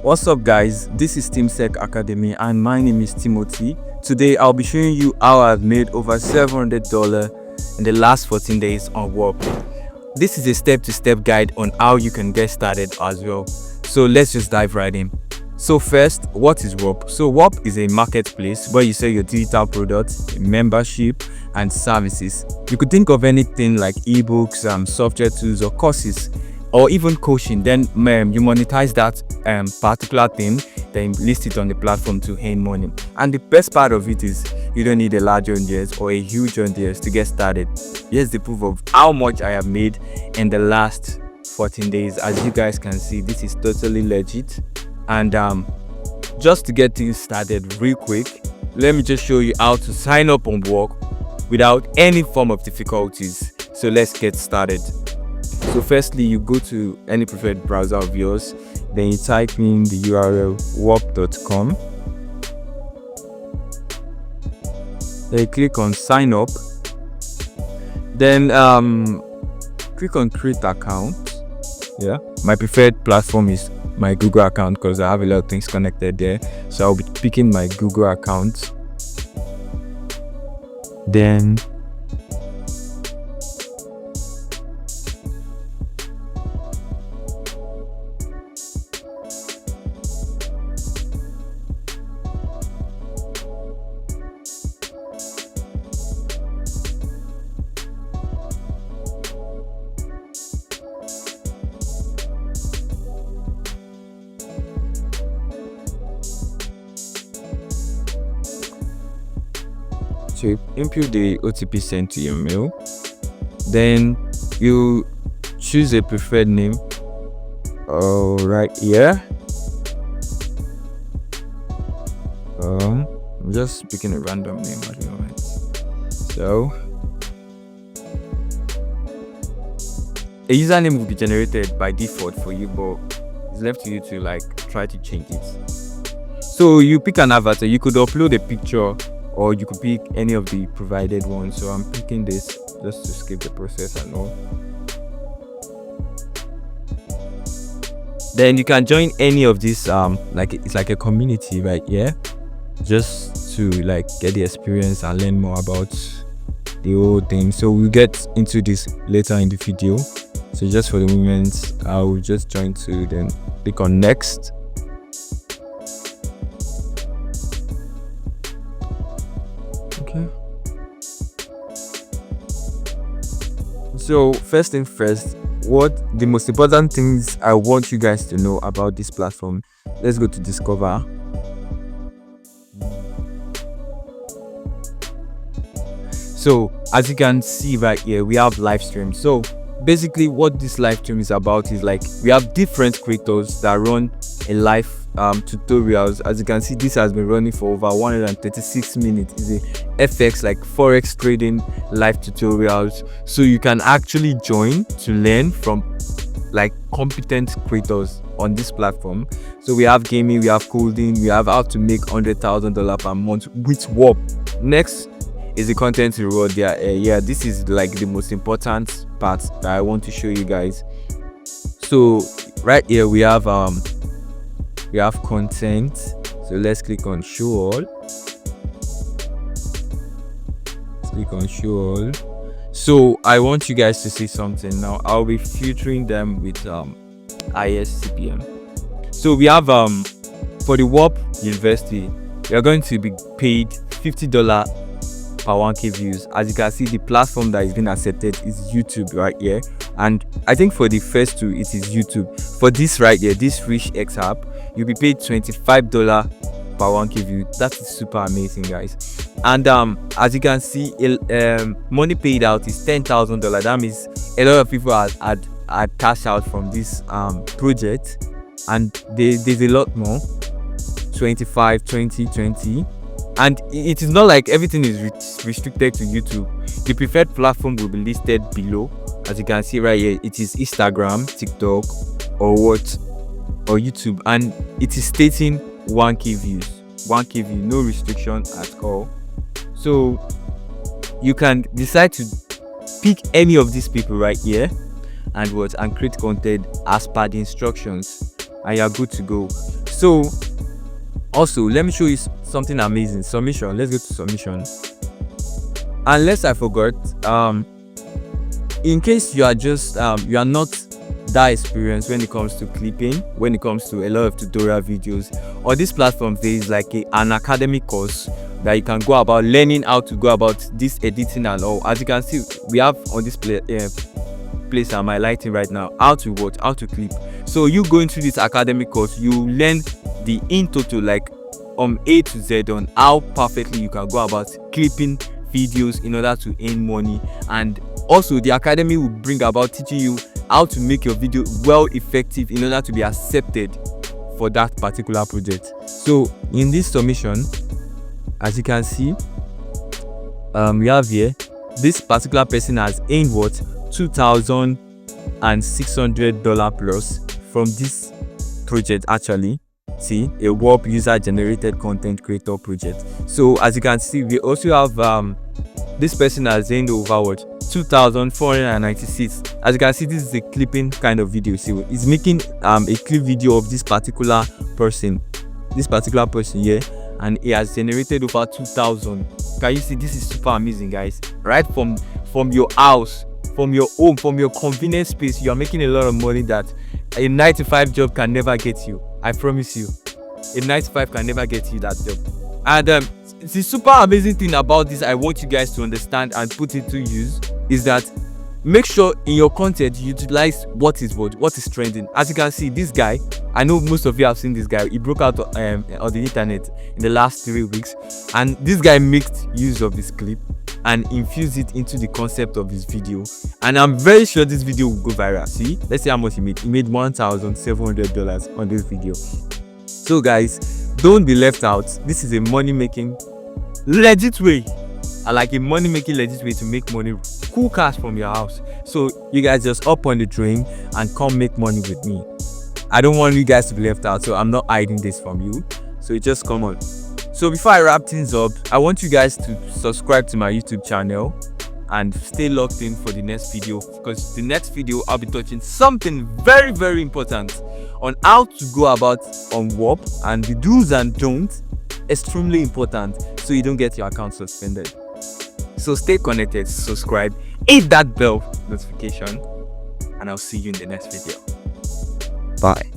What's up guys, this is TeamSec Academy and my name is Timothy. Today I'll be showing you how I've made over $700 in the last 14 days on Whop. This is a step-to-step guide on how you can get started as well. So let's just dive right in. So first, what is Whop? So Whop is a marketplace where you sell your digital products, membership and services. You could think of anything like ebooks, software tools or courses, or even coaching. Then you monetize that particular thing, then list it on the platform to earn money. And the best part of it is you don't need a large audience or a huge audience to get started. Here's the proof of how much I have made in the last 14 days. As you guys can see, this is totally legit. And just to get things started real quick, let me just show you how to sign up on Whop without any form of difficulties. So let's get started. So firstly, you go to any preferred browser of yours, then you type in the URL whop.com. Then you click on sign up. Then click on create account. Yeah, my preferred platform is my Google account because I have a lot of things connected there. So I'll be picking my Google account. Then to input the OTP sent to your mail. Then you choose a preferred name right here. I'm just picking a random name at the moment. So a username will be generated by default for you, but it's left to you to try to change it. So you pick an avatar. You could upload a picture or you could pick any of the provided ones. So I'm picking this just to skip the process and all. Then you can join any of these it's like a community right here, just to get the experience and learn more about the whole thing. So we'll get into this later in the video. So just for the moment, I will just join to, then click on next. Okay. So first thing first, what the most important things I want you guys to know about this platform. Let's go to discover. So as you can see right here, we have live stream. So basically what this live stream is about is we have different creators that run a live tutorials. As you can see, this has been running for over 136 minutes. It's a FX forex trading live tutorials, so you can actually join to learn from competent creators on this platform. So we have gaming, we have coding, we have how to make $100,000 per month with Whop. Next is the content reward. Yeah, this is the most important part that I want to show you guys. So right here we have content. So let's click on show all. Let's click on show all. So I want you guys to see something now. I'll be filtering them with ISCPM. So we have for the Whop University, we are going to be paid $50 per 1k views. As you can see, the platform that is being accepted is YouTube right here, and I think for the first two it is YouTube. For this right here, this Rich X app, you'll be paid $25 per 1k view. That is super amazing, guys. And as you can see, money paid out is $10,000. That means a lot of people had cash out from this project, and there's a lot more. 25, 20, 20. And it is not everything is restricted to YouTube. The preferred platform will be listed below. As you can see right here, it is Instagram, TikTok, or YouTube, and it is stating 1k views. 1k views, no restriction at all. So you can decide to pick any of these people right here and create content as per the instructions, and you're good to go. So also, let me show you something amazing. Submission. Let's go to submission. Unless I forgot, in case you are just you are not that experienced when it comes to clipping, when it comes to a lot of tutorial videos, or this platform, there is like an academic course that you can go about learning how to go about this editing and all. As you can see, we have on this place I'm highlighting right now how to clip. So you going through this academic course, you learn the in total, like A to Z, on how perfectly you can go about clipping videos in order to earn money. And also the academy will bring about teaching you how to make your video well effective in order to be accepted for that particular project. So in this submission, as you can see, we have here, this particular person has earned what, $2,600 plus from this project. Actually, see, a Whop user generated content creator project. So as you can see, we also have this person has earned over what, 2,496. As you can see, this is a clipping kind of video. See, it's making a clip video of this particular person here, and he has generated over 2,000. Can you see? This is super amazing, guys. Right from your house, from your home, from your convenient space, you are making a lot of money that a 9-to-5 job can never get you. I promise you, a 9-to-5 can never get you that job. And the super amazing thing about this, I want you guys to understand and put into use, is that make sure in your content you utilize what is trending. As you can see, this guy, I know most of you have seen this guy. He broke out on the internet in the last 3 weeks, and this guy made use of this clip and infused it into the concept of his video, and I'm very sure this video will go viral. See, let's see how much he made. He made $1,700 on this video. So guys, don't be left out. This is a money-making legit way. I like a money-making legit way to make money, cool cash from your house. So you guys just up on the train and come make money with me. I don't want you guys to be left out, so I'm not hiding this from you. So just come on. So before I wrap things up, I want you guys to subscribe to my YouTube channel and stay locked in for the next video, because the next video I'll be touching something very, very important on how to go about on Whop, and the do's and don'ts, extremely important, so you don't get your account suspended. So stay connected, subscribe, hit that bell notification, and I'll see you in the next video. Bye.